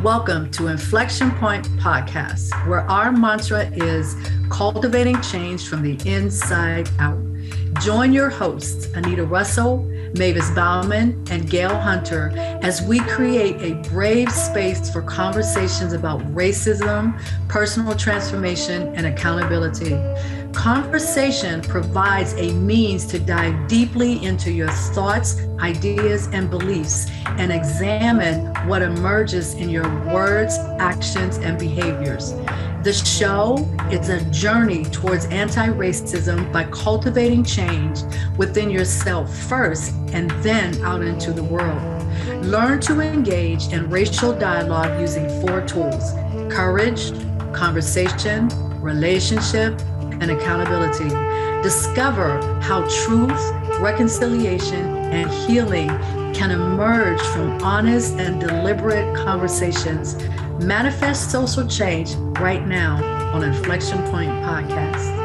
Welcome to Inflection Point Podcast, where our mantra is cultivating change from the inside out. Join your hosts, Anita Russell, Mavis Bauman, and Gail Hunter, as we create a brave space for conversations about racism, personal transformation, and accountability. Conversation provides a means to dive deeply into your thoughts, ideas, and beliefs and examine what emerges in your words, actions, and behaviors. The show is a journey towards anti-racism by cultivating change within yourself first and then out into the world. Learn to engage in racial dialogue using 4 tools: courage, conversation, relationship, and accountability. Discover how truth, reconciliation, and healing can emerge from honest and deliberate conversations. Manifest social change right now on Inflection Point Podcast.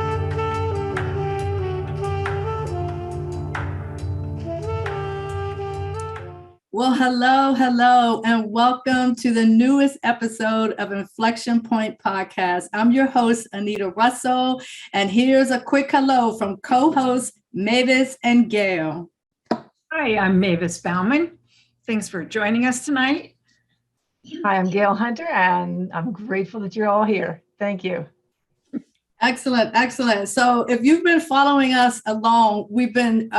Well, hello, and welcome to the newest episode of Inflection Point Podcast. I'm your host, Anita Russell, and here's a quick hello from co-hosts Mavis and Gail. Hi, I'm Mavis Bauman. Thanks for joining us tonight. Hi, I'm Gail Hunter, and I'm grateful that you're all here. Thank you. Excellent. So if you've been following us along, we've been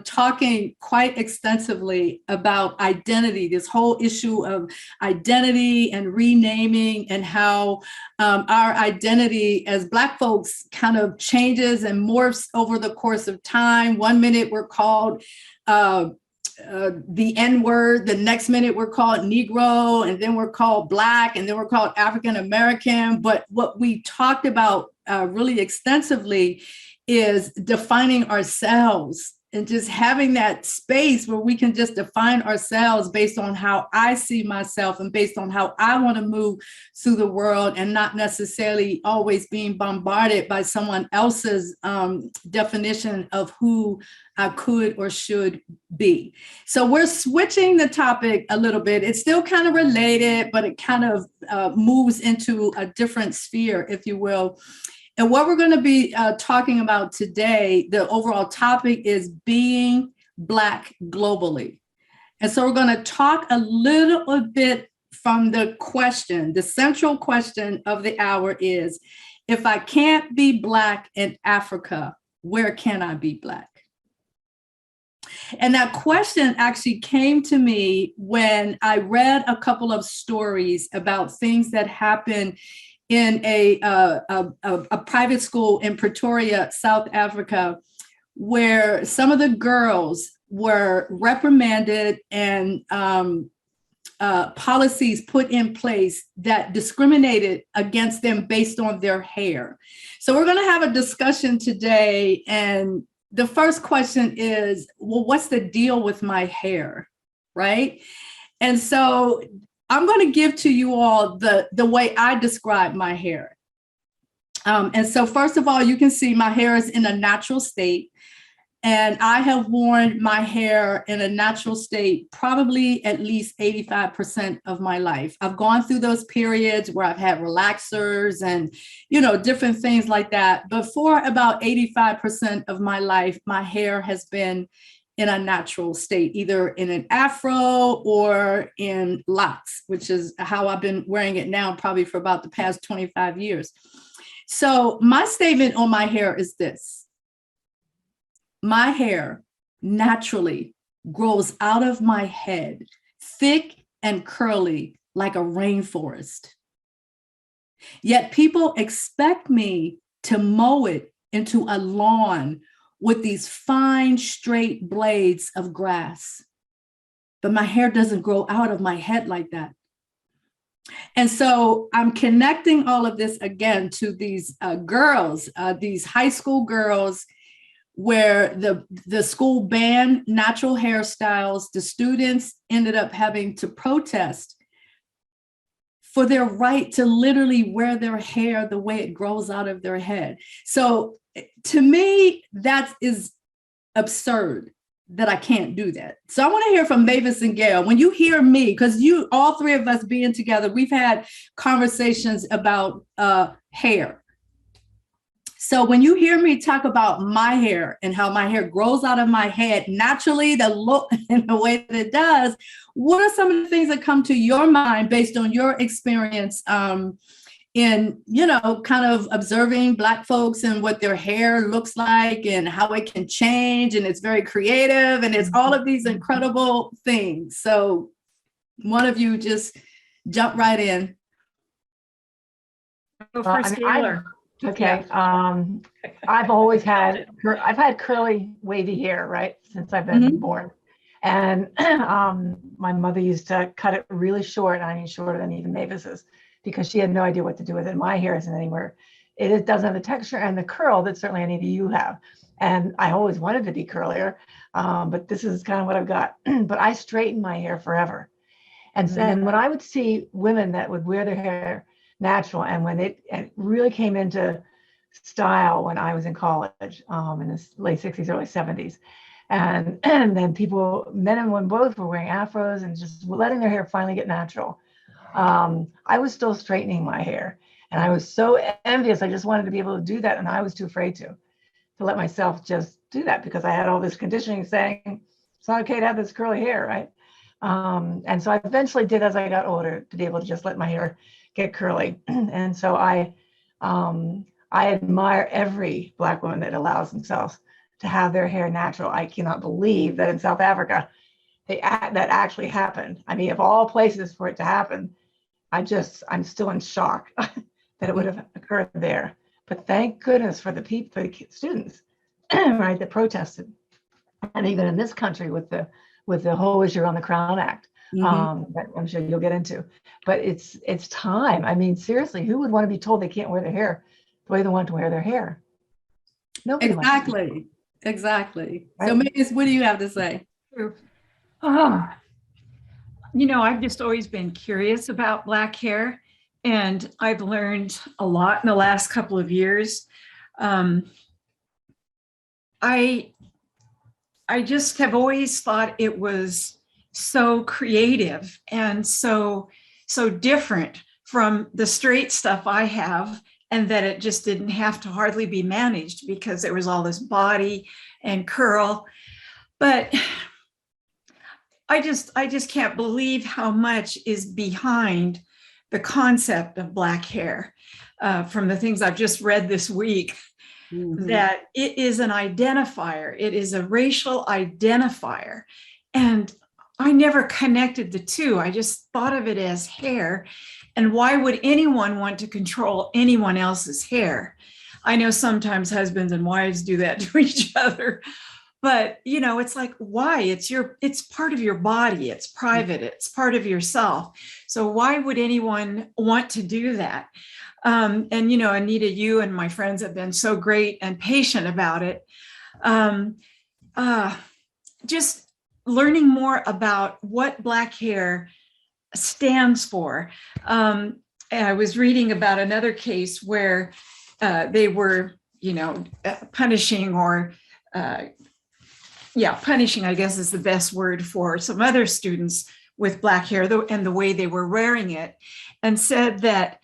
talking quite extensively about identity, this whole issue of identity and renaming, and how our identity as Black folks kind of changes and morphs over the course of time. One minute we're called the N-word, the next minute we're called Negro, and then we're called Black, and then we're called African American. But what we talked about really extensively is defining ourselves and just having that space where we can just define ourselves based on how I see myself and based on how I want to move through the world, and not necessarily always being bombarded by someone else's definition of who I could or should be. So we're switching the topic a little bit. It's still kind of related, but it kind of moves into a different sphere, if you will. And what we're going to be talking about today, the overall topic is being Black globally. And so we're going to talk a little bit from the question. The central question of the hour is, if I can't be Black in Africa, where can I be Black? And that question actually came to me when I read a couple of stories about things that happened in a private school in Pretoria, South Africa, where some of the girls were reprimanded and policies put in place that discriminated against them based on their hair. So we're going to have a discussion today, and the first question is, well, what's the deal with my hair, right? And so I'm going to give to you all the way I describe my hair. And so first of all, you can see my hair is in a natural state. And I have worn my hair in a natural state probably at least 85% of my life. I've gone through those periods where I've had relaxers and, different things like that. But for about 85% of my life, my hair has been in a natural state, either in an afro or in locks, which is how I've been wearing it now probably for about the past 25 years. So my statement on my hair is this: my hair naturally grows out of my head, thick and curly like a rainforest. Yet people expect me to mow it into a lawn with these fine, straight blades of grass. But my hair doesn't grow out of my head like that. And so I'm connecting all of this again to these girls, these high school girls, where the school banned natural hairstyles. The students ended up having to protest for their right to literally wear their hair the way it grows out of their head. So to me, that is absurd. that I can't do that. So I want to hear from Mavis and Gail. When you hear me, because all three of us being together, we've had conversations about hair. So when you hear me talk about my hair and how my hair grows out of my head naturally, the look and the way that it does, what are some of the things that come to your mind based on your experience in, kind of observing Black folks and what their hair looks like and how it can change, and it's very creative and it's all of these incredible things. So one of you just jump right in. Go first, Gail. Okay. I've always had curly, wavy hair, right, since I've been born. And my mother used to cut it really short. I mean, shorter than even Mavis's, because she had no idea what to do with it. My hair isn't anywhere. It doesn't have the texture and the curl that certainly Anita, you have. And I always wanted to be curlier, but this is kind of what I've got. But I straightened my hair forever. And when I would see women that would wear their hair natural, and when it really came into style when I was in college, in the late 60s, early 70s. And then men and women both were wearing afros and just letting their hair finally get natural. I was still straightening my hair, and I was so envious. I just wanted to be able to do that, and I was too afraid to let myself just do that, because I had all this conditioning saying it's not okay to have this curly hair, right? And so I eventually did, as I got older, to be able to just let my hair get curly. And so I admire every Black woman that allows themselves to have their hair natural. I cannot believe that in South Africa that actually happened. I mean, of all places for it to happen, I'm still in shock that it would have occurred there. But thank goodness for the students, right, that protested. And even in this country with the whole issue on the Crown Act, that I'm sure you'll get into. But it's time. I mean, seriously, who would want to be told they can't wear their hair the way they want to wear their hair? Nobody. Exactly. Right? So Mavis, what do you have to say? I've just always been curious about Black hair, and I've learned a lot in the last couple of years. I just have always thought it was so creative and so different from the straight stuff I have, and that it just didn't have to hardly be managed because there was all this body and curl. But I just can't believe how much is behind the concept of Black hair from the things I've just read this week. That it is an identifier. It is a racial identifier. And I never connected the two. I just thought of it as hair. And why would anyone want to control anyone else's hair? I know sometimes husbands and wives do that to each other, but it's like, why? It's part of your body. It's private. It's part of yourself. So why would anyone want to do that? And Anita, you and my friends have been so great and patient about it. Just learning more about what Black hair stands for. And I was reading about another case where they were, punishing punishing, I guess is the best word for some other students with Black hair and the way they were wearing it, and said that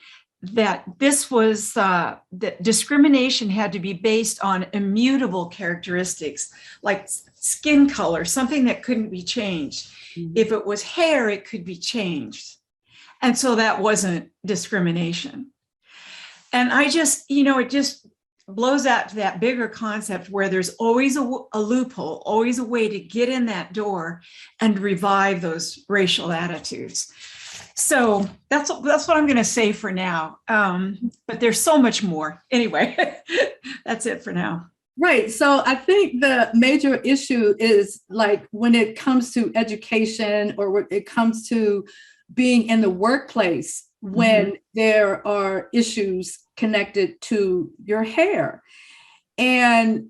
this was that discrimination had to be based on immutable characteristics like skin color, something that couldn't be changed. If it was hair, it could be changed. And so that wasn't discrimination. And I just, it just blows out to that bigger concept where there's always a loophole, always a way to get in that door and revive those racial attitudes. So that's what I'm going to say for now. But there's so much more. Anyway, that's it for now. Right. So I think the major issue is like when it comes to education or when it comes to being in the workplace, when there are issues connected to your hair. And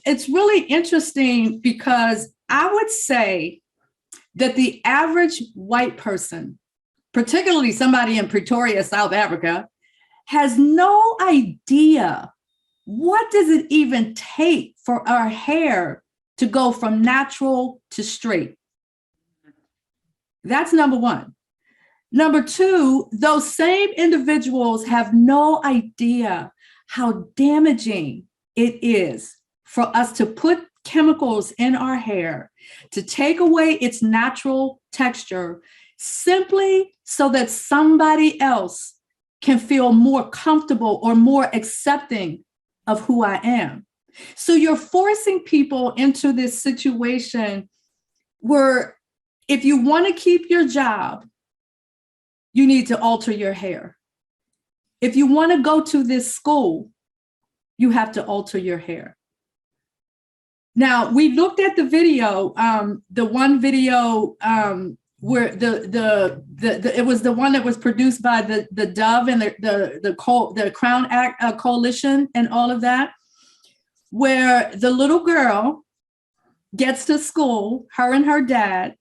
it's really interesting because I would say that the average white person, particularly somebody in Pretoria, South Africa, has no idea what does it even take for our hair to go from natural to straight. That's number one. Number two, those same individuals have no idea how damaging it is for us to put chemicals in our hair to take away its natural texture simply so that somebody else can feel more comfortable or more accepting of who I am. So you're forcing people into this situation where if you want to keep your job, you need to alter your hair. If you want to go to this school, you have to alter your hair. Now, we looked at the video, the one video where it was the one that was produced by the Dove and the Crown Act Coalition and all of that, where the little girl gets to school, her and her dad.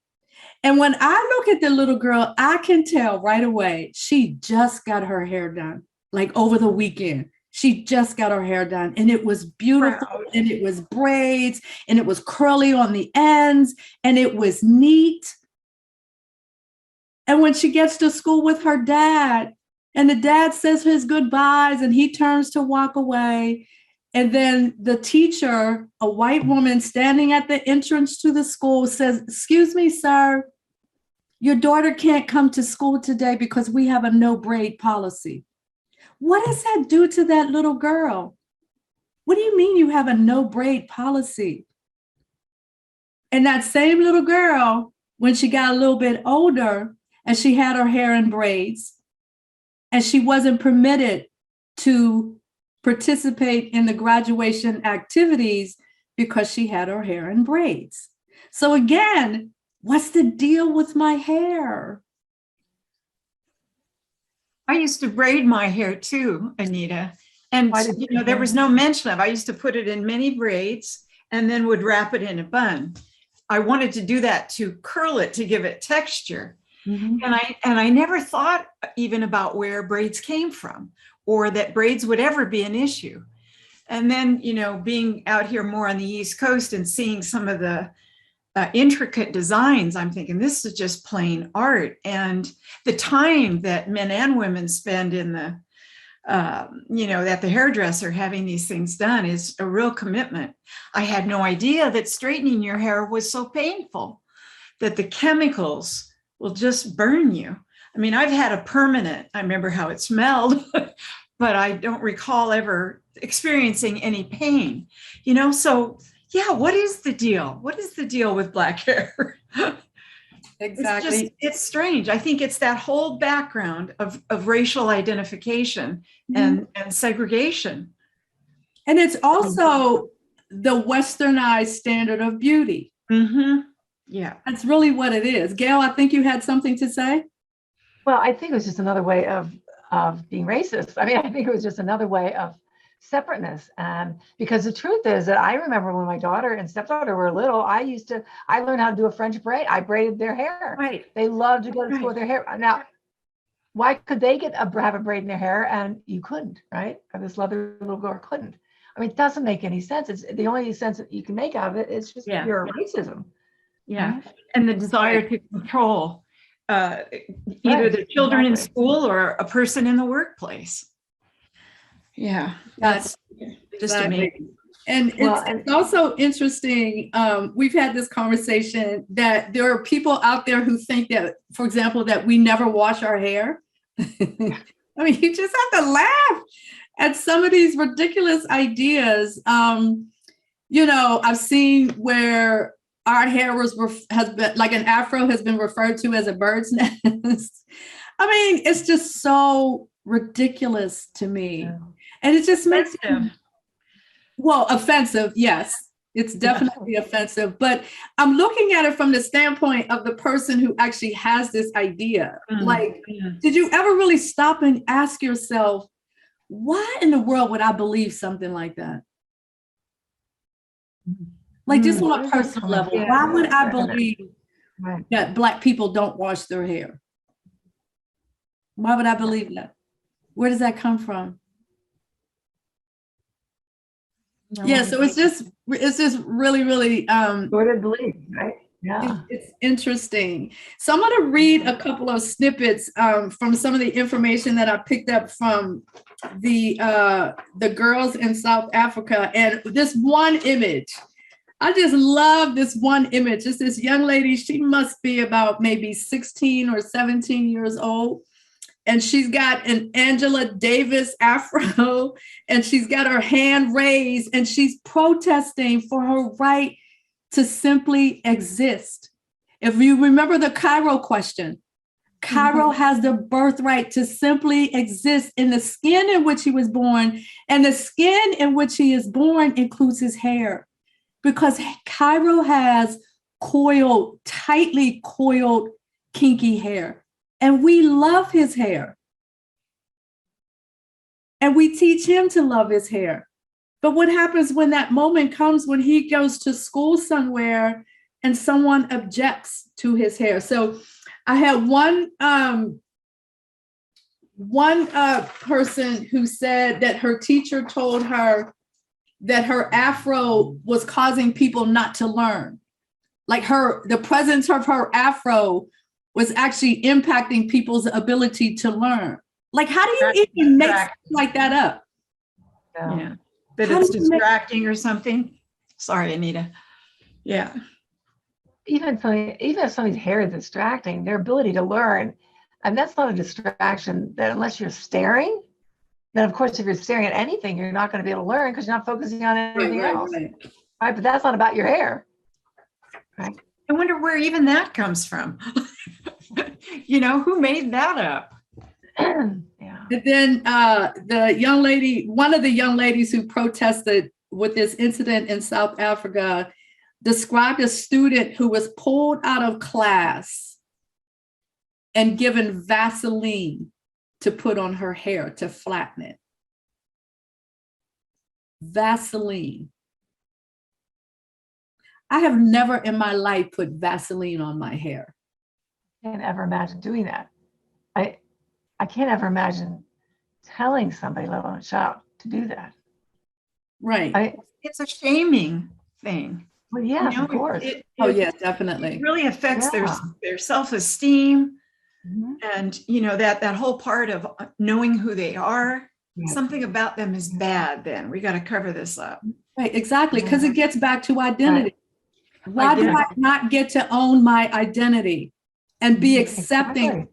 And when I look at the little girl, I can tell right away, she just got her hair done, like over the weekend. She just got her hair done and it was beautiful and it was braids and it was curly on the ends and it was neat. And when she gets to school with her dad and the dad says his goodbyes and he turns to walk away, and then the teacher, a white woman standing at the entrance to the school, says, "Excuse me, sir, your daughter can't come to school today because we have a no braid policy." What does that do to that little girl? What do you mean you have a no braid policy? And that same little girl, when she got a little bit older and she had her hair in braids and she wasn't permitted to participate in the graduation activities because she had her hair in braids. So again, what's the deal with my hair? I used to braid my hair too, Anita. And there was no mention of, I used to put it in many braids and then would wrap it in a bun. I wanted to do that to curl it, to give it texture. Mm-hmm. And I never thought even about where braids came from or that braids would ever be an issue. And then, being out here more on the East Coast and seeing some of the intricate designs, I'm thinking this is just plain art. And the time that men and women spend in the, at the hairdresser having these things done is a real commitment. I had no idea that straightening your hair was so painful, that the chemicals will just burn you. I mean, I've had a permanent, I remember how it smelled, but I don't recall ever experiencing any pain, So yeah, what is the deal? What is the deal with black hair? Exactly. It's strange. I think it's that whole background of racial identification and segregation. And it's also the westernized standard of beauty. Mm-hmm. Yeah. That's really what it is. Gail, I think you had something to say. Well, I think it was just another way of being racist. I mean, I think it was just another way of separateness. And because the truth is that I remember when my daughter and stepdaughter were little, I learned how to do a French braid. I braided their hair. Right. They loved to go to school with their hair. Now, why could they have a braid in their hair and you couldn't, right? Or this other little girl couldn't. I mean, it doesn't make any sense. It's the only sense that you can make out of it is just pure racism. Yeah. And the desire to control either the children in school or a person in the workplace. Yeah, that's just amazing. And it's also interesting. We've had this conversation that there are people out there who think that, for example, that we never wash our hair. I mean, you just have to laugh at some of these ridiculous ideas. I've seen where our hair has been like an afro has been referred to as a bird's nest. I mean, it's just so ridiculous to me. Yeah. And it just makes it, offensive. Yes, it's definitely offensive. But I'm looking at it from the standpoint of the person who actually has this idea. Did you ever really stop and ask yourself, why in the world would I believe something like that? Like just on a personal level, why would I believe that Black people don't wash their hair? Why would I believe that? Where does that come from? Yeah, so it's just really, really What to believe, right? Yeah. it's interesting. So I'm going to read a couple of snippets from some of the information that I picked up from the girls in South Africa. And this one image, I just love this one image. It's this young lady. She must be about maybe 16 or 17 years old. And she's got an Angela Davis afro, and she's got her hand raised, and she's protesting for her right to simply exist. If you remember the Cairo question, Cairo has the birthright to simply exist in the skin in which he was born, and the skin in which he is born includes his hair, because Cairo has tightly coiled, kinky hair. And we love his hair. And we teach him to love his hair. But what happens when that moment comes when he goes to school somewhere and someone objects to his hair? So I had one person who said that her teacher told her that her afro was causing people not to learn. Like the presence of her afro was actually impacting people's ability to learn. Like, how do you even make something like that up? Yeah, that it's distracting or something. Sorry, Anita. Yeah. Even if somebody's hair is distracting, their ability to learn, and that's not a distraction, that unless you're staring, then of course, if you're staring at anything, you're not going to be able to learn because you're not focusing on anything else. Right? But that's not about your hair. Right? I wonder where even that comes from. Who made that up? Yeah. And then one of the young ladies who protested with this incident in South Africa described a student who was pulled out of class and given Vaseline to put on her hair to flatten it. Vaseline. I have never in my life put Vaseline on my hair. I can't ever imagine doing that. I can't ever imagine telling somebody, let alone a child, to do that. Right. It's a shaming thing. Well, yes, of course. Yeah, definitely. It really affects their self-esteem. Mm-hmm. And that whole part of knowing who they are. Yeah. Something about them is bad. Then we got to cover this up. Right, exactly, because it gets back to identity. Right. Why do I not get to own my identity and be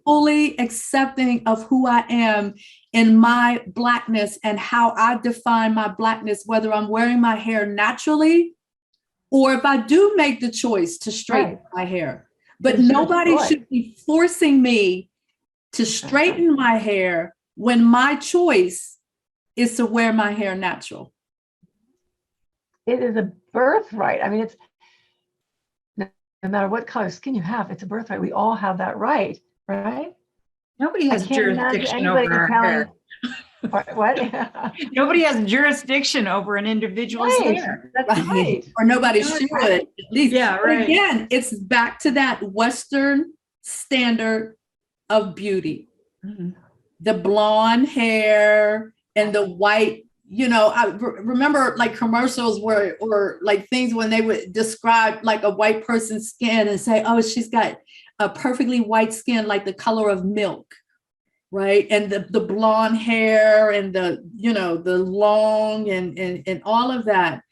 fully accepting of who I am in my Blackness and how I define my Blackness, whether I'm wearing my hair naturally or if I do make the choice to straighten my hair. But nobody should be forcing me to straighten my hair when my choice is to wear my hair natural. It is a birthright. I mean, it's no matter what color skin you have, it's a birthright. We all have that right? Nobody has jurisdiction over our hair. What? Nobody has jurisdiction over an individual's hair. That's right. Or nobody should, at least. Yeah, right. But again, it's back to that Western standard of beauty. Mm-hmm. The blonde hair and the white, I remember like commercials or like things when they would describe like a white person's skin and say, oh, she's got a perfectly white skin, like the color of milk. Right. And the blonde hair and the long and all of that.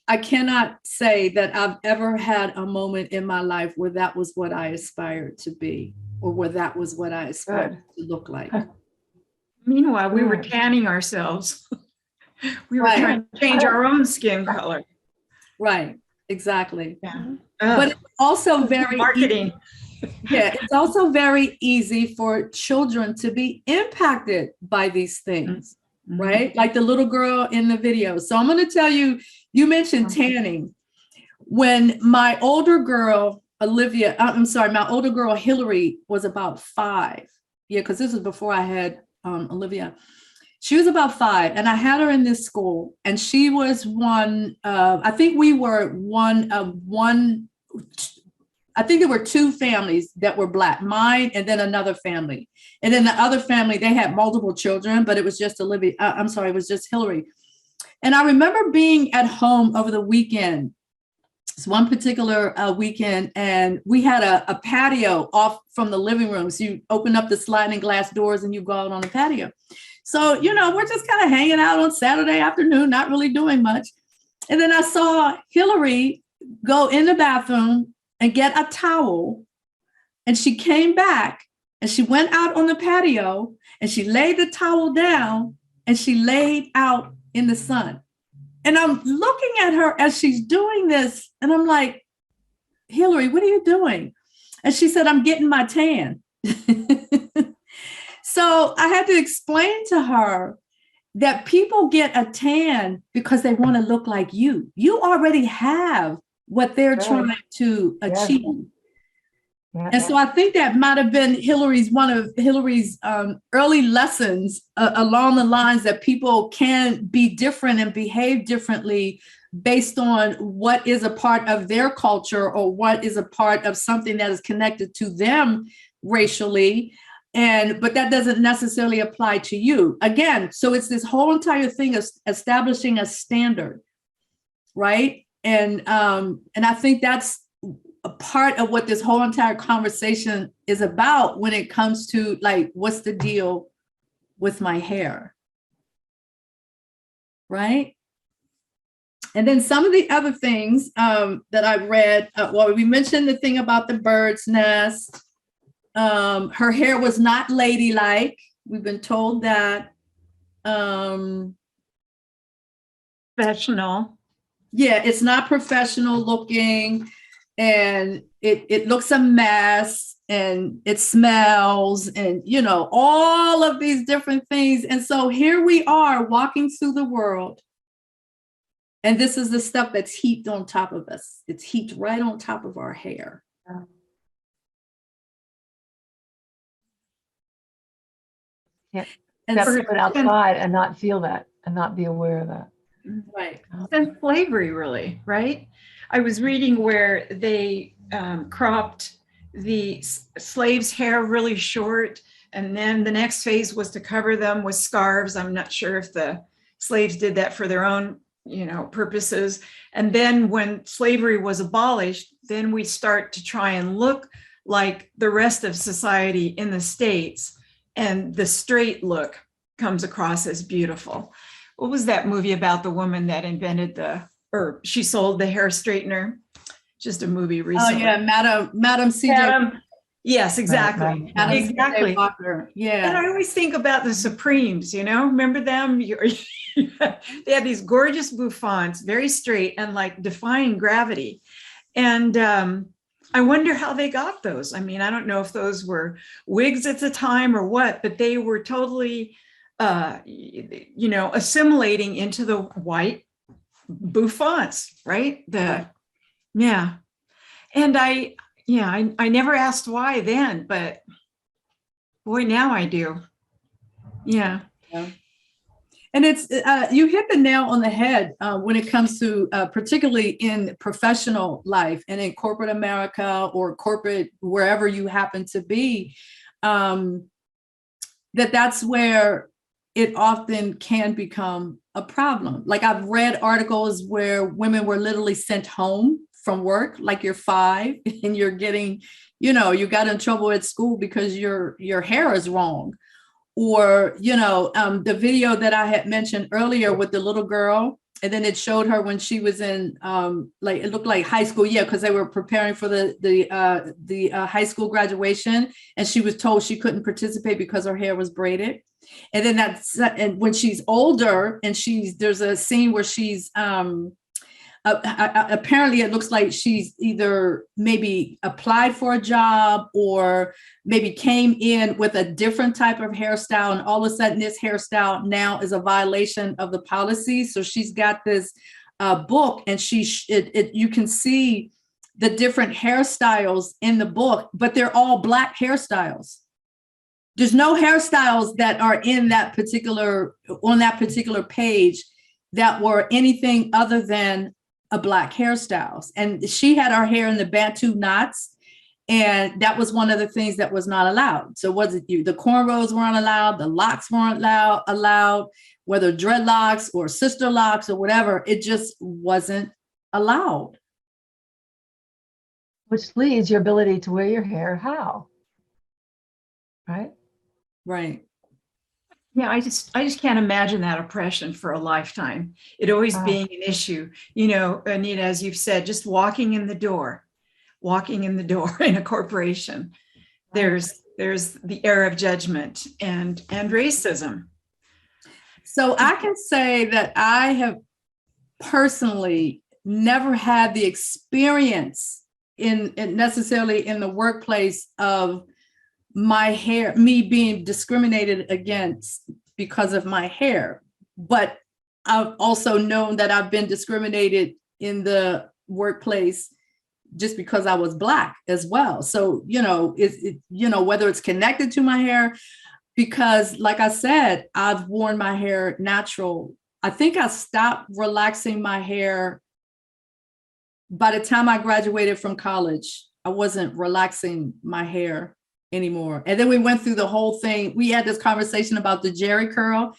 I cannot say that I've ever had a moment in my life where that was what I aspired to be or where that was what I aspired to look like. Meanwhile, we were tanning ourselves. We were trying to change our own skin color. Right. Exactly. Yeah. But it's also very marketing. It's also very easy for children to be impacted by these things, right? Like the little girl in the video. So I'm going to tell you, you mentioned tanning. When my older girl, my older girl, Hillary, was about 5. Yeah, because this was before I had Olivia. She was about 5, and I had her in this school, and she was I think we were I think there were 2 families that were Black, mine and then another family. And then the other family, they had multiple children, but it was just it was just Hillary. And I remember being at home over the weekend. It's one particular weekend, and we had a patio off from the living room. So you open up the sliding glass doors and you go out on the patio. So, we're just kind of hanging out on Saturday afternoon, not really doing much. And then I saw Hillary go in the bathroom and get a towel. And she came back and she went out on the patio and she laid the towel down and she laid out in the sun. And I'm looking at her as she's doing this, and I'm like, Hillary, what are you doing? And she said, I'm getting my tan. So I had to explain to her that people get a tan because they want to look like you. You already have what they're trying to achieve. Yeah. And so I think that might have been one of Hillary's early lessons along the lines that people can be different and behave differently based on what is a part of their culture or what is a part of something that is connected to them racially. But that doesn't necessarily apply to you. Again, so it's this whole entire thing of establishing a standard, right? And I think that's a part of what this whole entire conversation is about when it comes to, like, what's the deal with my hair, right? And then some of the other things that I've read, we mentioned the thing about the bird's nest. Her hair was not ladylike. We've been told that. Professional. Yeah, it's not professional looking, and it looks a mess, and it smells, and all of these different things. And so here we are walking through the world, and this is the stuff that's heaped on top of us. It's heaped right on top of our hair. Yeah, and put outside and not feel that and not be aware of that. Right. And slavery, really, right? I was reading where they cropped the slaves' hair really short, and then the next phase was to cover them with scarves. I'm not sure if the slaves did that for their own, purposes. And then when slavery was abolished, then we start to try and look like the rest of society in the States, and the straight look comes across as beautiful. What was that movie about the woman that invented she sold the hair straightener? Just a movie recently. Oh yeah, Madam C.J. Yes, exactly. Exactly. Yeah. And I always think about the Supremes, remember them? They had these gorgeous bouffants, very straight and like defying gravity. And I wonder how they got those. I mean, I don't know if those were wigs at the time or what, but they were totally, assimilating into the white bouffants, right? Yeah. And I never asked why then, but boy, now I do. Yeah. And it's you hit the nail on the head when it comes to particularly in professional life and in corporate America or corporate wherever you happen to be, that's where it often can become a problem. Like I've read articles where women were literally sent home from work, like you're 5 and you're getting, you got in trouble at school because your hair is wrong. Or, the video that I had mentioned earlier with the little girl, and then it showed her when she was in, it looked like high school, because they were preparing for the high school graduation, and she was told she couldn't participate because her hair was braided. And then and when she's older, and there's a scene where she's apparently it looks like she's either maybe applied for a job or maybe came in with a different type of hairstyle, and all of a sudden this hairstyle now is a violation of the policy. So she's got this book, and you can see the different hairstyles in the book, but they're all Black hairstyles. There's no hairstyles that are on that particular page that were anything other than a Black hairstyles. And she had her hair in the Bantu knots. And that was one of the things that was not allowed. So was it you? The cornrows weren't allowed, the locks weren't allowed, whether dreadlocks or sister locks or whatever, it just wasn't allowed. Which leaves your ability to wear your hair how? Right? Right. Yeah, I just can't imagine that oppression for a lifetime. It always being an issue. You know, Anita, as you've said, just walking in the door in a corporation, there's the air of judgment and racism. So I can say that I have personally never had the experience in necessarily in the workplace of my hair, me being discriminated against because of my hair. But I've also known that I've been discriminated in the workplace just because I was Black as well. So, you know, whether it's connected to my hair, because like I said, I've worn my hair natural. I think I stopped relaxing my hair by the time I graduated from college. I wasn't relaxing my hair anymore. And then we went through the whole thing. We had this conversation about the Jerry curl,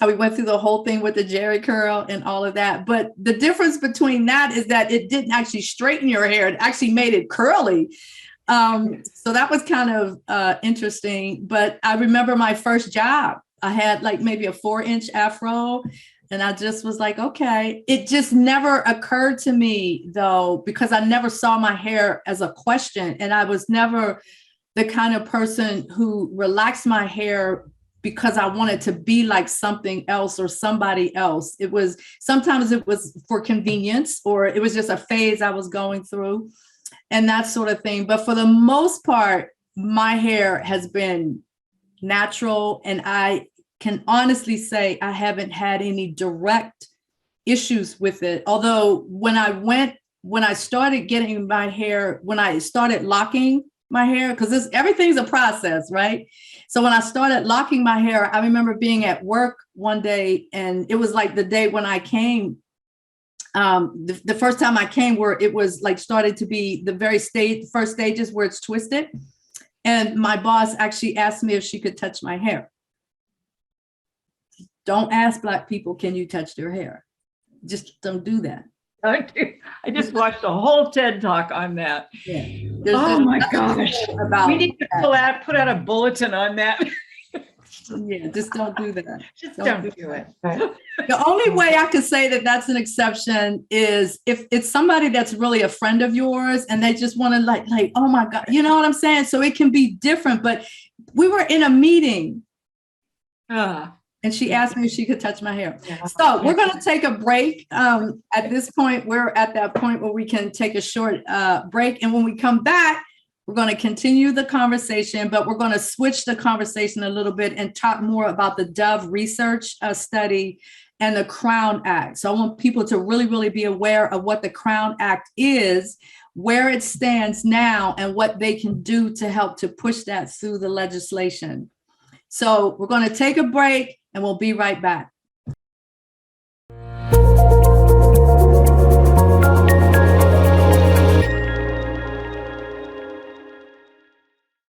how we went through the whole thing with the Jerry curl and all of that. But the difference between that is that it didn't actually straighten your hair. It actually made it curly. So that was kind of interesting. But I remember my first job, I had like maybe a 4-inch afro. And I just was like, okay. It just never occurred to me, though, because I never saw my hair as a question. And I was never the kind of person who relaxed my hair because I wanted to be like something else or somebody else. Sometimes it was for convenience, or it was just a phase I was going through and that sort of thing. But for the most part, my hair has been natural, and I can honestly say I haven't had any direct issues with it. Although when I started getting my hair, when I started locking my hair, because everything's a process, right? So when I started locking my hair, I remember being at work one day, and it was like the day when I came, the first time I came, where it was like started to be the first stages where it's twisted. And my boss actually asked me if she could touch my hair. Don't ask Black people, can you touch their hair? Just don't do that. I just watched a whole TED Talk on that. Yeah. Oh my gosh. We need to put out a bulletin on that. Yeah, just don't do that. Just don't do it. The only way I could say that that's an exception is if it's somebody that's really a friend of yours and they just want to like, oh my God, you know what I'm saying? So it can be different, but we were in a meeting. And she asked me if she could touch my hair. Yeah. So we're going to take a break. At this point, we're at that point where we can take a short break. And when we come back, we're going to continue the conversation, but we're going to switch the conversation a little bit and talk more about the Dove research study and the Crown Act. So I want people to really, really be aware of what the Crown Act is, where it stands now, and what they can do to help to push that through the legislation. So we're going to take a break, and we'll be right back.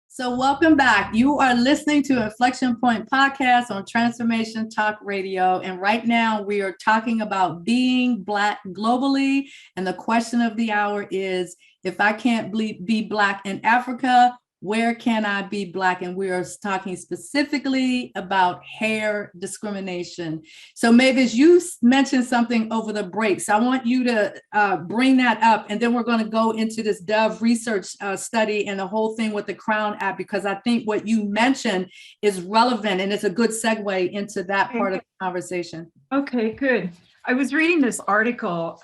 So welcome back. You are listening to Inflection Point podcast on Transformation Talk Radio. And right now we are talking about being Black globally. And the question of the hour is, if I can't be Black in Africa, where can I be Black? And we are talking specifically about hair discrimination. So Mavis, you mentioned something over the break. So I want you to bring that up. And then we're going to go into this Dove research study and the whole thing with the Crown Act, because I think what you mentioned is relevant and it's a good segue into that part of the conversation. Okay, good. I was reading this article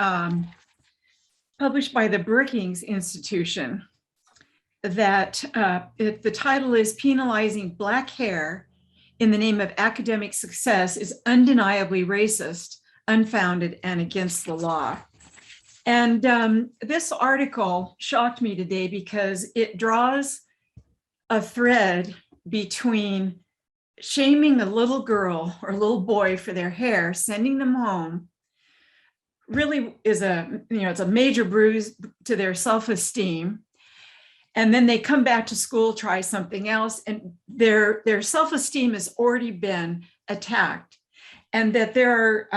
published by the Brookings Institution that the title is "Penalizing Black Hair in the Name of Academic Success is Undeniably Racist, Unfounded, and Against the Law." And this article shocked me today because it draws a thread between shaming a little girl or little boy for their hair, sending them home, really is it's a major bruise to their self-esteem. and then they come back to school, try something else, and their self-esteem has already been attacked, and that there's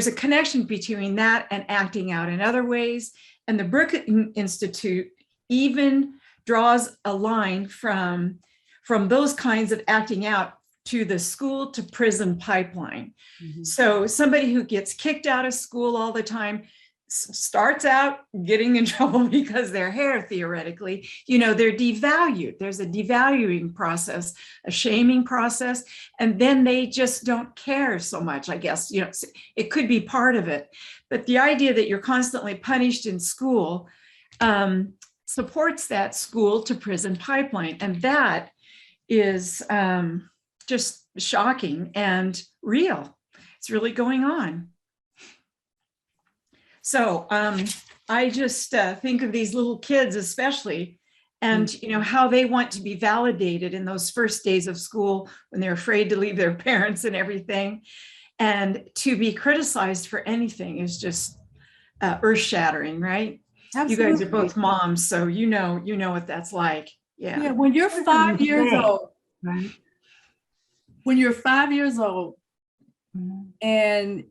a connection between that and acting out in other ways. And the Brookings Institute even draws a line from those kinds of acting out to the school to prison pipeline. Mm-hmm. So somebody who gets kicked out of school all the time starts out getting in trouble because their hair, theoretically, they're devalued. There's a devaluing process, a shaming process, and then they just don't care so much, I guess. It could be part of it. But the idea that you're constantly punished in school supports that school to prison pipeline. And that is just shocking and real. It's really going on. So I just think of these little kids especially, and how they want to be validated in those first days of school when they're afraid to leave their parents and everything. And to be criticized for anything is just earth-shattering, right? Absolutely. You guys are both moms, so you know what that's like. Yeah. When you're 5 years old, right? When you're 5 years old, and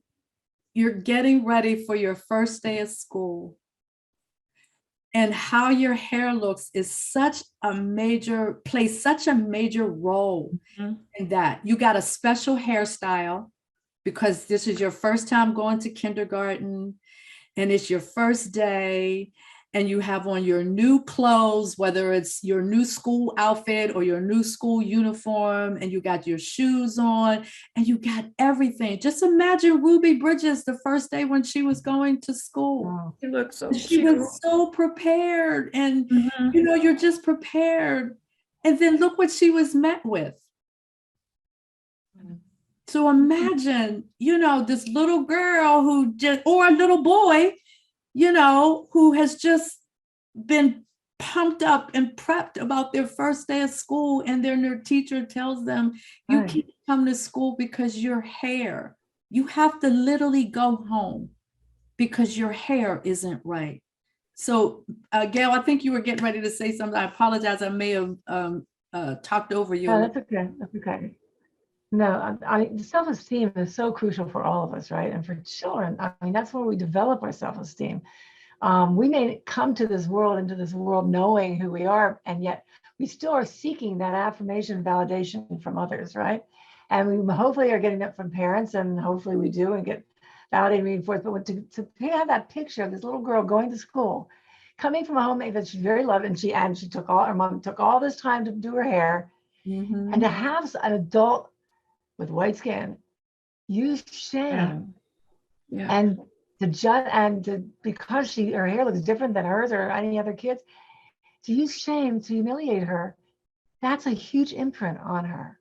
you're getting ready for your first day of school, and how your hair looks is plays such a major role in that. You got a special hairstyle because this is your first time going to kindergarten, and it's your first day, and you have on your new clothes, whether it's your new school outfit or your new school uniform, and you got your shoes on, and you got everything. Just imagine Ruby Bridges the first day when she was going to school. Wow. She looked so She cute. was so prepared, and you're just prepared. And then look what she was met with. So imagine, this little girl or a little boy, who has just been pumped up and prepped about their first day of school, and then their teacher tells them, you can't come to school because your hair, you have to literally go home because your hair isn't right. So Gail, I think you were getting ready to say something. I apologize. I may have talked over you. No, that's okay. That's okay. No, self-esteem is so crucial for all of us, right? And for children, that's where we develop our self-esteem. We may come to this world, into this world, knowing who we are, and yet we still are seeking that affirmation, validation from others, right? And we hopefully are getting that from parents, and hopefully we do and get validated, reinforced. But to have that picture of this little girl going to school, coming from a home that she's very loved, and she took her mom took all this time to do her hair, and to have an adult with white skin use shame and to judge, and because her hair looks different than hers or any other kids, to use shame to humiliate her, that's a huge imprint on her,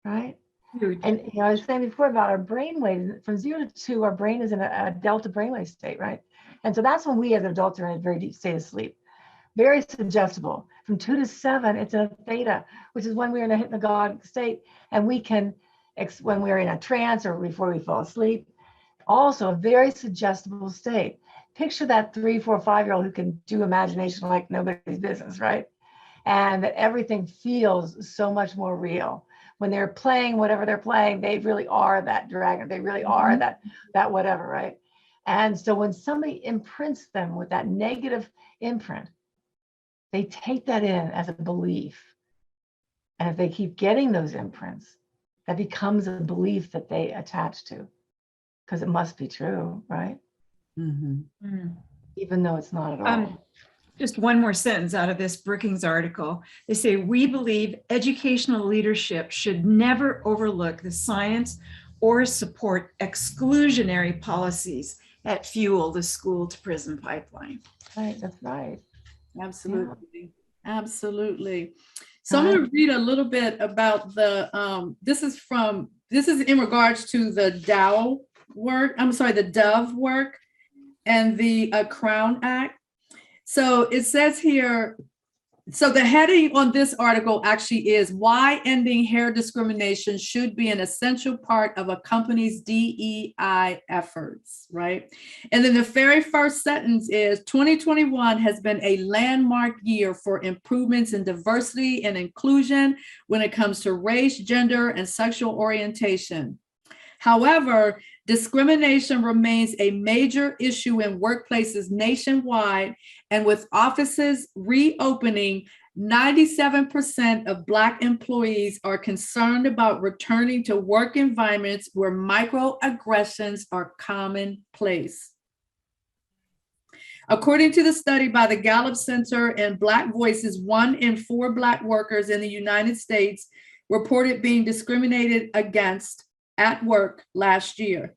right? Huge. And I was saying before about our brainwave, from 0 to 2, our brain is in a delta brainwave state, right? And so that's when we as adults are in a very deep state of sleep, very suggestible. From 2 to 7, it's a theta, which is when we're in a hypnagogic state, and we can, when we're in a trance or before we fall asleep, also a very suggestible state. Picture that 3, 4, 5-year-old who can do imagination like nobody's business, right? And that everything feels so much more real. When they're playing whatever they're playing, they really are that dragon. They really are that whatever, right? And so when somebody imprints them with that negative imprint, they take that in as a belief. And if they keep getting those imprints, that becomes a belief that they attach to, because it must be true, right? Even though it's not at all. Just one more sentence out of this Brookings article. They say, we believe educational leadership should never overlook the science or support exclusionary policies that fuel the school to prison pipeline. Right, that's right. Absolutely. Absolutely. So I'm going to read a little bit about this is in regards to the Dove work and the Crown Act. So it says here So the heading on this article actually is why ending hair discrimination should be an essential part of a company's DEI efforts, right? And then the very first sentence is 2021 has been a landmark year for improvements in diversity and inclusion when it comes to race, gender, and sexual orientation. However, discrimination remains a major issue in workplaces nationwide, and with offices reopening, 97% of Black employees are concerned about returning to work environments where microaggressions are commonplace. According to the study by the Gallup Center and Black Voices, 1 in 4 Black workers in the United States reported being discriminated against at work last year.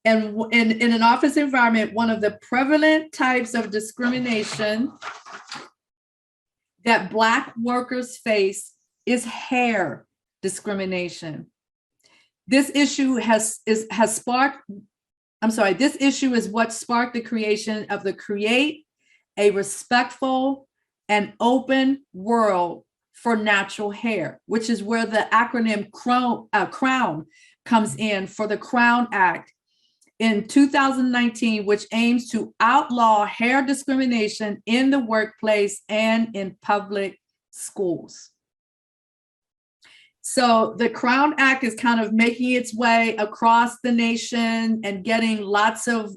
And in an office environment, one of the prevalent types of discrimination that Black workers face is hair discrimination. This issue this issue is what sparked the creation of the Create a Respectful and Open World for Natural Hair, which is where the acronym CROWN comes in, for the Crown Act in 2019, which aims to outlaw hair discrimination in the workplace and in public schools. So the Crown Act is kind of making its way across the nation and getting lots of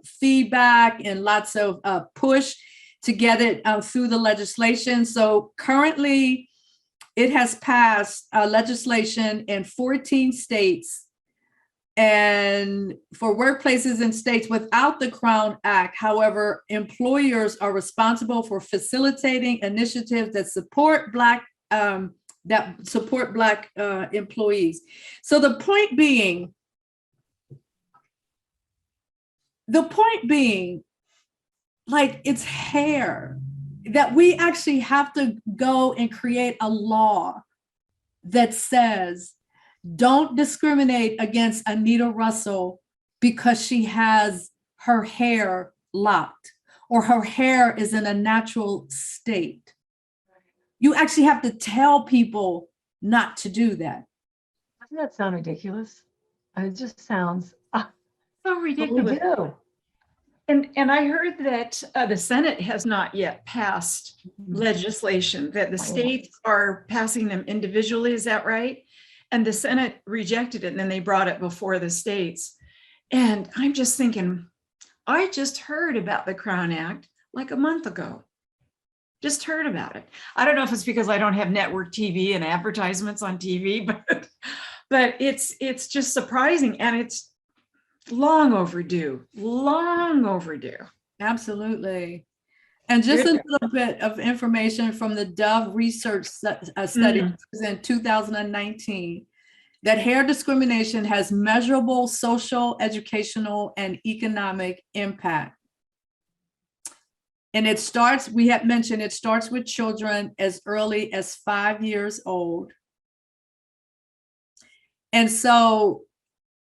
feedback and lots of push to get it through the legislation. So currently, it has passed legislation in 14 states, and for workplaces in states without the Crown Act. However, employers are responsible for facilitating initiatives that support Black employees. So the point being, like, it's hair. That we actually have to go and create a law that says, don't discriminate against Anita Russell because she has her hair locked or her hair is in a natural state. You actually have to tell people not to do that. Doesn't that sound ridiculous? It just sounds So ridiculous. We do. And I heard that the Senate has not yet passed legislation, that the states are passing them individually. Is that right? And the Senate rejected it, and then they brought it before the states. And I'm just thinking, I just heard about the Crown Act like a month ago. Just heard about it. I don't know if it's because I don't have network TV and advertisements on TV, but it's just surprising, and it's long overdue. Absolutely. And just a little bit of information from the Dove research study in 2019, that hair discrimination has measurable social, educational, and economic impact. And it starts, we had mentioned, it starts with children as early as 5 years old. And so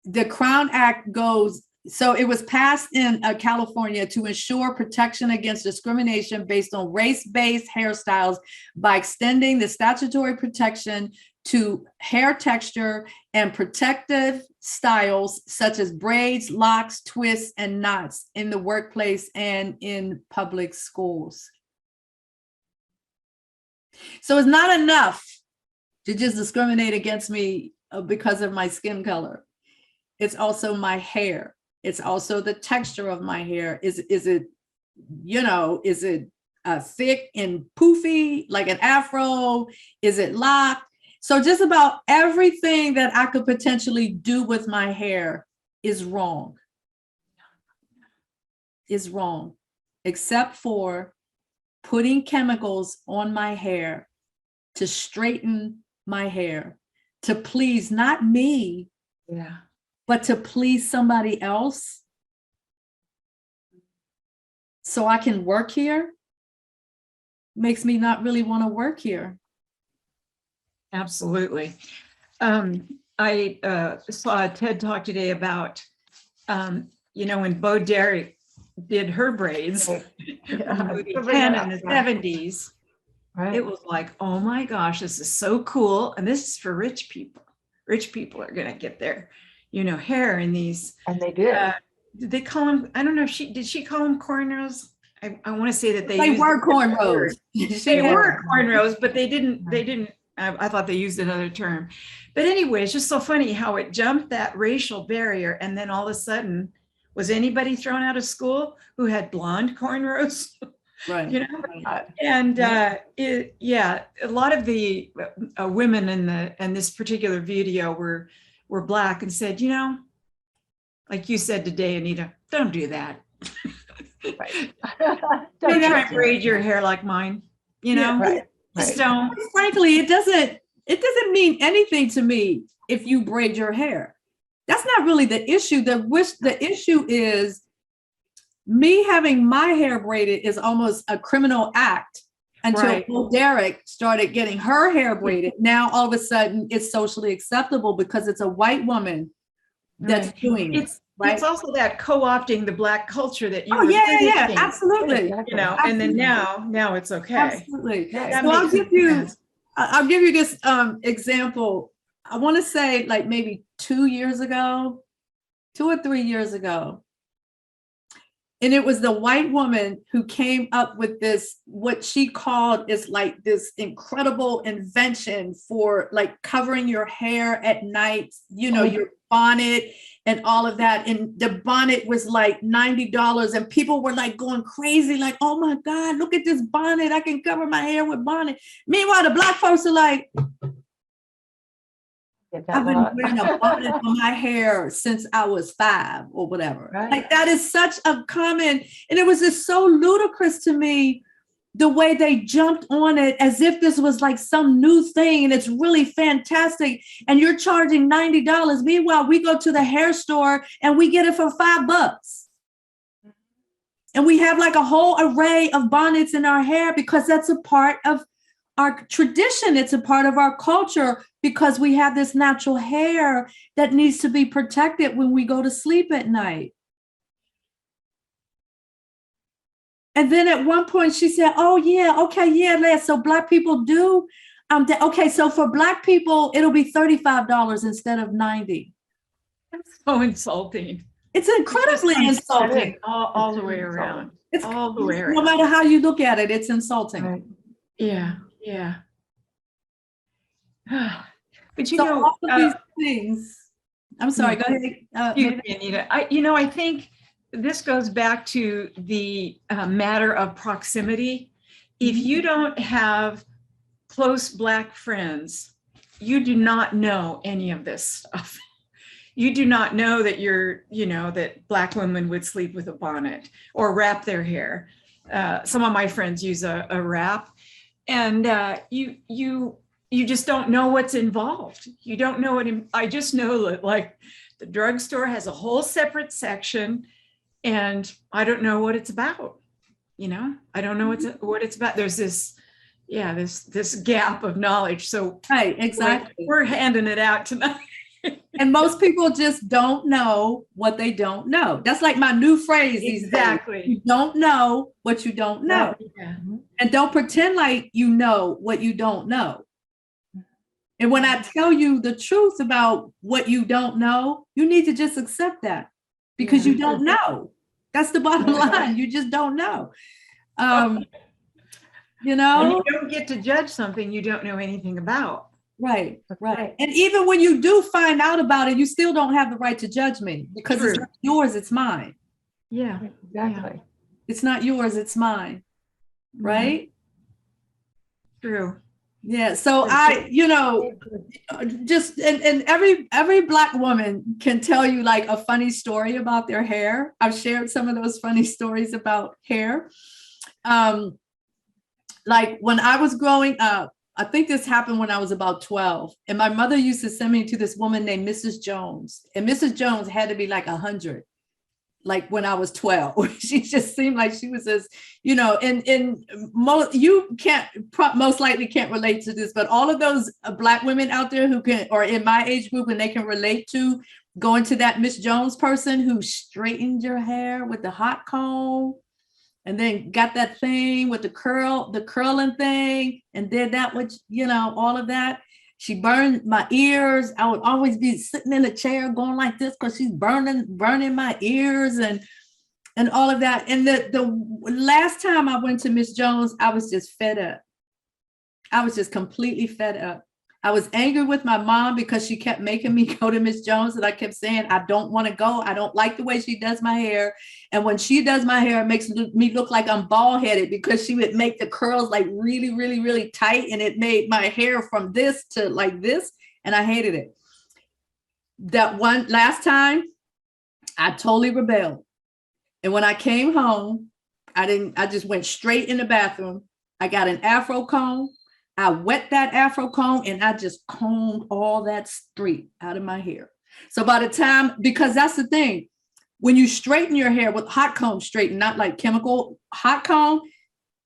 the Crown Act goes, so it was passed in California to ensure protection against discrimination based on race-based hairstyles by extending the statutory protection to hair texture and protective styles such as braids, locks, twists, and knots in the workplace and in public schools. So it's not enough to just discriminate against me because of my skin color. It's also my hair. It's also the texture of my hair. Is it thick and poofy like an afro? Is it locked? So just about everything that I could potentially do with my hair is wrong. Is wrong, except for putting chemicals on my hair to straighten my hair, to please not me, but to please somebody else so I can work here, makes me not really want to work here. Absolutely. I saw a TED Talk today about, when Bo Derek did her braids in the 70s, Right. It was like, oh my gosh, this is so cool. And this is for rich people. Rich people are going to get their, hair in these. And they did. Did they call them? I don't know. Did she call them cornrows? I want to say that They were cornrows. They were cornrows, but they didn't. I thought they used another term. But anyway, it's just so funny how it jumped that racial barrier. And then all of a sudden, was anybody thrown out of school who had blonde cornrows? Right. And a lot of the women in this particular video were Black and said, like you said today, Anita, don't do that. Right. Don't try and braid your hair like mine, Right. Just don't. Frankly, it doesn't mean anything to me if you braid your hair. That's not really the issue. The issue is me having my hair braided is almost a criminal act until Derek started getting her hair braided. Now all of a sudden it's socially acceptable because it's a white woman that's doing it. It's also that co-opting the Black culture that you. Oh yeah, absolutely. And then now it's okay. Absolutely. So I'll give you this example. I want to say like maybe 2 or 3 years ago. And it was the white woman who came up with this, what she called is like this incredible invention for like covering your hair at night, your bonnet and all of that. And the bonnet was like $90 and people were like going crazy, like, oh my God, look at this bonnet. I can cover my hair with bonnet. Meanwhile, the Black folks are like, I've been wearing a bonnet on my hair since I was 5 or whatever. Right. Like that is such a common, and it was just so ludicrous to me, the way they jumped on it as if this was like some new thing and it's really fantastic. And you're charging $90. Meanwhile, we go to the hair store and we get it for $5. And we have like a whole array of bonnets in our hair because that's a part of our tradition. It's a part of our culture because we have this natural hair that needs to be protected when we go to sleep at night. And then at one point she said, oh yeah, okay, yeah, so Black people do. Okay, so for Black people, it'll be $35 instead of $90. That's so insulting. It's incredibly insulting. All the way around. It's all the way around. No matter how you look at it, it's insulting. Right. Yeah. But all of these things. I'm sorry, go ahead. Anita. I think this goes back to the matter of proximity. If you don't have close Black friends, you do not know any of this stuff. You do not know that that Black women would sleep with a bonnet or wrap their hair. Some of my friends use a wrap, and you just don't know what's involved. You don't know what. I just know that like the drugstore has a whole separate section, and I don't know what it's about. I don't know what it's about. There's this gap of knowledge. So right, exactly. We're handing it out tonight. And most people just don't know what they don't know. That's like my new phrase these days. You don't know what you don't know. Yeah. And don't pretend like you know what you don't know. And when I tell you the truth about what you don't know, you need to just accept that because you don't know. That's the bottom line. You just don't know. And you don't get to judge something you don't know anything about. Right. And even when you do find out about it, you still don't have the right to judge me because it's not yours, it's mine. Yeah, exactly. It's not yours, it's mine. Right? True. Yeah. So just and every Black woman can tell you like a funny story about their hair. I've shared some of those funny stories about hair. Like when I was growing up, I think this happened when I was about 12. And my mother used to send me to this woman named Mrs. Jones. And Mrs. Jones had to be like 100, like when I was 12. She just seemed like she was this, you most likely can't relate to this, but all of those Black women out there who can, or in my age group, and they can relate to going to that Miss Jones person who straightened your hair with the hot comb and then got that thing with the curling thing, and did that with, all of that. She burned my ears. I would always be sitting in a chair going like this because she's burning my ears and all of that. And the last time I went to Miss Jones, I was just fed up. I was just completely fed up. I was angry with my mom because she kept making me go to Miss Jones, and I kept saying, I don't want to go. I don't like the way she does my hair. And when she does my hair, it makes me look like I'm bald headed, because she would make the curls like really, really, really tight. And it made my hair from this to like this. And I hated it. That one last time, I totally rebelled. And when I came home, I just went straight in the bathroom. I got an Afro comb. I wet that Afro comb and I just combed all that straight out of my hair. So by the time, because that's the thing, when you straighten your hair with hot comb straighten, not like chemical hot comb,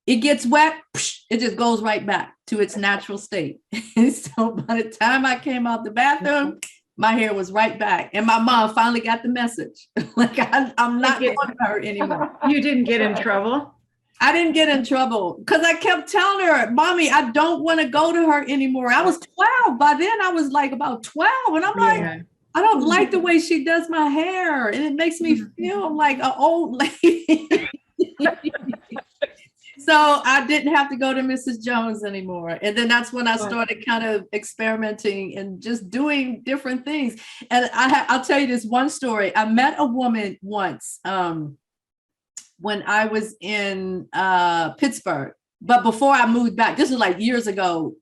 it gets wet, it just goes right back to its natural state. And so by the time I came out the bathroom, my hair was right back. And my mom finally got the message. Like, I'm not going to her anymore. You didn't get in trouble? I didn't get in trouble because I kept telling her, Mommy, I don't want to go to her anymore. I was 12. By then I was like about 12. And I'm like, I don't like the way she does my hair. And it makes me feel like an old lady. So I didn't have to go to Mrs. Jones anymore. And then that's when I started kind of experimenting and just doing different things. And I'll tell you this one story. I met a woman once when I was in Pittsburgh, but before I moved back. This was like years ago,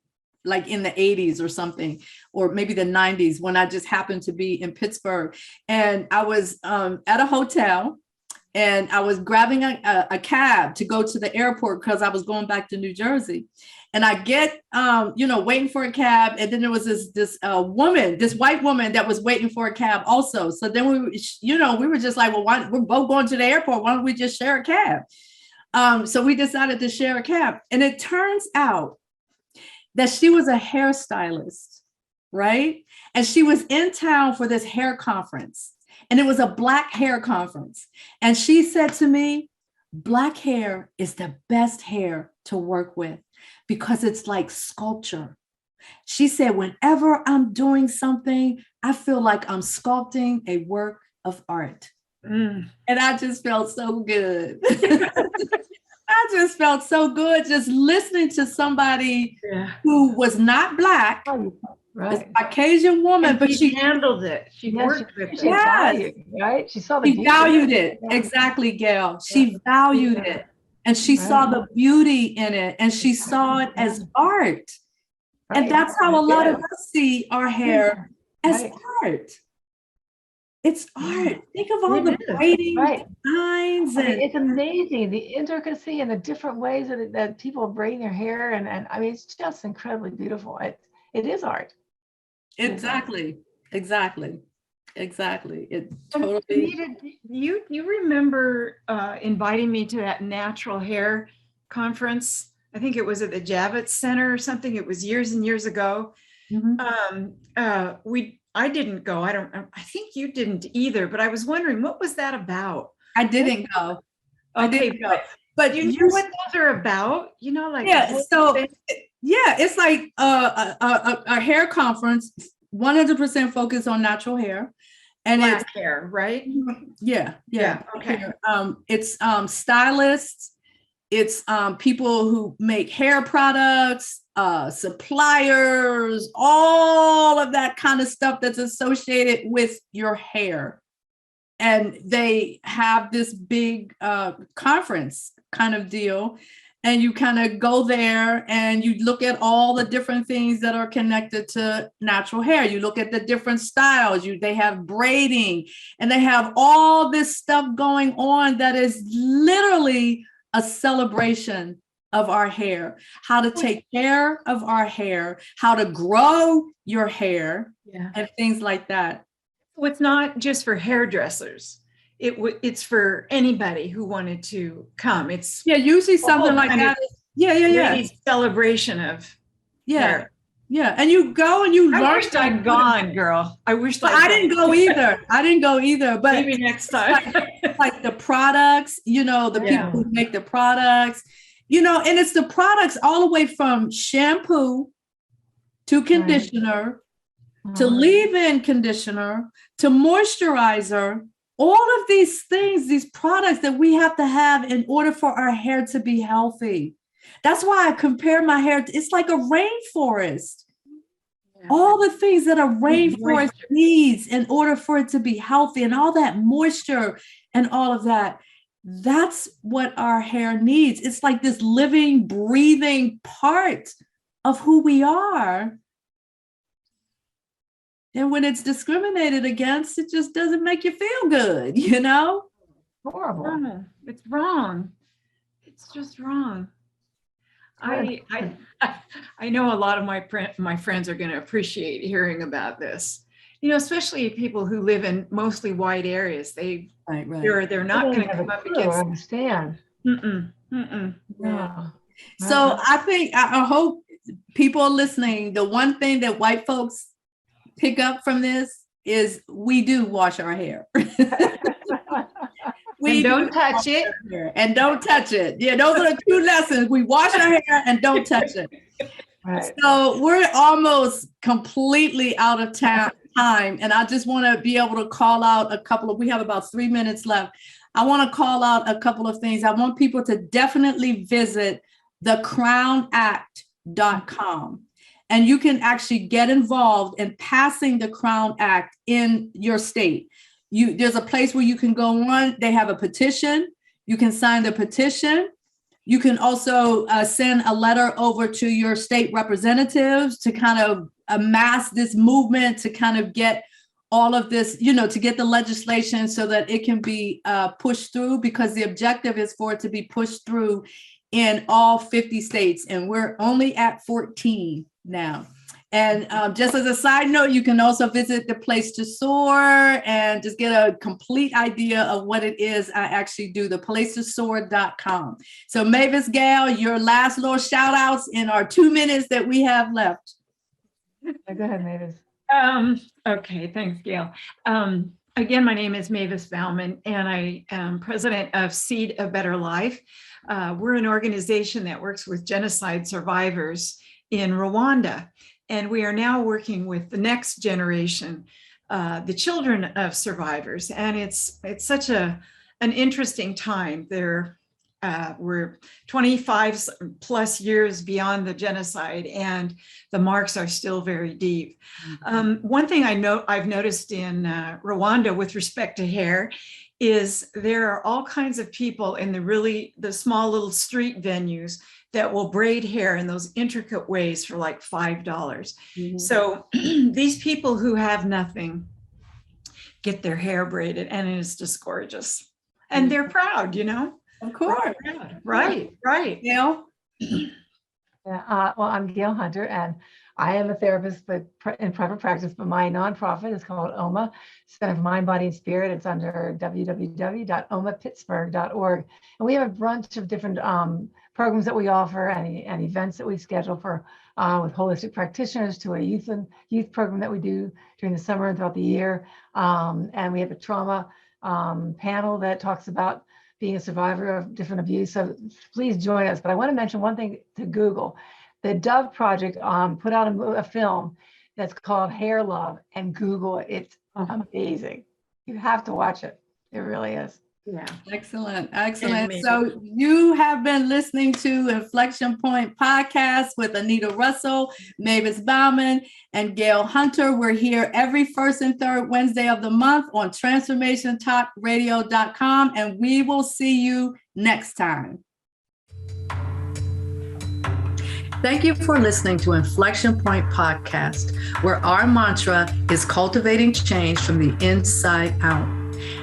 like in the 80s or something, or maybe the 90s, when I just happened to be in Pittsburgh. And I was at a hotel, and I was grabbing a cab to go to the airport because I was going back to New Jersey. And I get, waiting for a cab. And then there was this woman, this white woman that was waiting for a cab also. So then we were just like, well, we're both going to the airport. Why don't we just share a cab? So we decided to share a cab. And it turns out that she was a hairstylist, right? And she was in town for this hair conference. And it was a Black hair conference. And she said to me, Black hair is the best hair to work with because it's like sculpture. She said, whenever I'm doing something, I feel like I'm sculpting a work of art. And I just felt so good. I just felt so good just listening to somebody who was not Black. Right. A Caucasian woman, but she handled it. She worked with it. She valued, right? She saw the beauty. Valued it. Yeah. Exactly, Gail. She valued it. And she saw the beauty in it. And she saw it as art. Right. And that's how a lot of us see our hair as art. It's art. Think of all the braiding designs. And it's amazing, the intricacy and the different ways that people are braiding their hair. And I mean, it's just incredibly beautiful. It is art. Exactly. It totally. Anita, you remember inviting me to that natural hair conference? I think it was at the Javits Center or something. It was years and years ago. I didn't go. I think you didn't either, but I was wondering, what was that about? I didn't go. But you know what those are about? It's like a hair conference, 100% focused on natural hair. And Black hair, right? Yeah. Okay. It's stylists, it's people who make hair products, suppliers, all of that kind of stuff that's associated with your hair. And they have this big conference kind of deal. And you kind of go there and you look at all the different things that are connected to natural hair. You look at the different styles. They have braiding, and they have all this stuff going on that is literally a celebration of our hair, how to take care of our hair, how to grow your hair, and things like that. So it's not just for hairdressers. It's for anybody who wanted to come. It's usually something like that. Yeah. Celebration of hair. Yeah. And you go and you learn. I wish I'd gone, girl. I wish I didn't go either. I didn't go either. But maybe next time. like the products, the people who make the products, and it's the products all the way from shampoo to conditioner, to leave-in conditioner, to moisturizer, all of these things, these products that we have to have in order for our hair to be healthy. That's why I compare my hair. It's like a rainforest. Yeah. All the things that a rainforest needs in order for it to be healthy, and all that moisture and all of that. That's what our hair needs. It's like this living, breathing part of who we are. And when it's discriminated against, it just doesn't make you feel good, Horrible. It's wrong. It's just wrong. I know a lot of my friends are going to appreciate hearing about this. Especially people who live in mostly white areas. They're not going to come up against. I understand. Yeah. So I hope people are listening. The one thing that white folks pick up from this is we do wash our hair. We don't touch it. And don't touch it. Yeah, those are the two lessons. We wash our hair and don't touch it. Right. So we're almost completely out of time. And I just want to be able to call out we have about 3 minutes left. I want to call out a couple of things. I want people to definitely visit thecrownact.com. And you can actually get involved in passing the Crown Act in your state. There's a place where you can go on. They have a petition. You can sign the petition. You can also send a letter over to your state representatives to kind of amass this movement, to kind of get all of this, to get the legislation so that it can be pushed through, because the objective is for it to be pushed through in all 50 states. And we're only at 14 now. And just as a side note, you can also visit the Place to Soar and just get a complete idea of what it is I actually do, theplacetosoar.com. So Mavis, Gail, your last little shout outs in our 2 minutes that we have left. Go ahead, Mavis. Okay, thanks, Gail. Again, my name is Mavis Bauman, and I am president of Seed a Better Life. We're an organization that works with genocide survivors in Rwanda. And we are now working with the next generation, the children of survivors. And it's such an interesting time. We're 25 plus years beyond the genocide, and the marks are still very deep. One thing I've noticed in Rwanda with respect to hair is there are all kinds of people in the small little street venues that will braid hair in those intricate ways for like $5. Mm-hmm. So these people who have nothing get their hair braided, and it's just gorgeous. And they're proud, Of course. Right. Gail? Yeah, well, I'm Gail Hunter, and I am a therapist in private practice, but my nonprofit is called OMA, Center for Mind, Body, and Spirit. It's under www.omapittsburgh.org. And we have a bunch of different programs that we offer and events that we schedule for with holistic practitioners, to a youth program that we do during the summer and throughout the year. And we have a trauma panel that talks about being a survivor of different abuse. So please join us. But I want to mention one thing to Google. The Dove Project put out a film that's called Hair Love, and Google it. It's amazing. You have to watch it. It really is. Yeah. Excellent. So you have been listening to Inflection Point Podcast with Anita Russell, Mavis Bauman, and Gail Hunter. We're here every first and third Wednesday of the month on transformationtalkradio.com, and we will see you next time. Thank you for listening to Inflection Point Podcast, where our mantra is cultivating change from the inside out.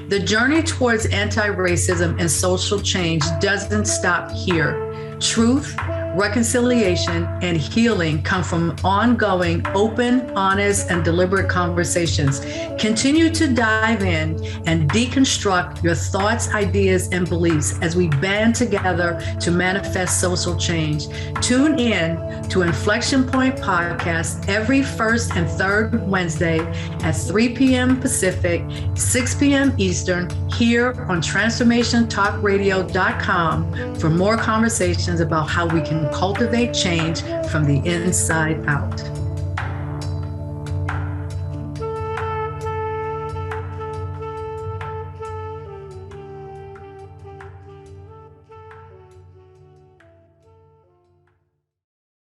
The journey towards anti-racism and social change doesn't stop here. Truth, reconciliation, and healing come from ongoing, open, honest, and deliberate conversations. Continue to dive in and deconstruct your thoughts, ideas, and beliefs as we band together to manifest social change. Tune in to Inflection Point Podcast every first and third Wednesday at 3 p.m. Pacific, 6 p.m. Eastern, here on TransformationTalkRadio.com for more conversations about how we can cultivate change from the inside out.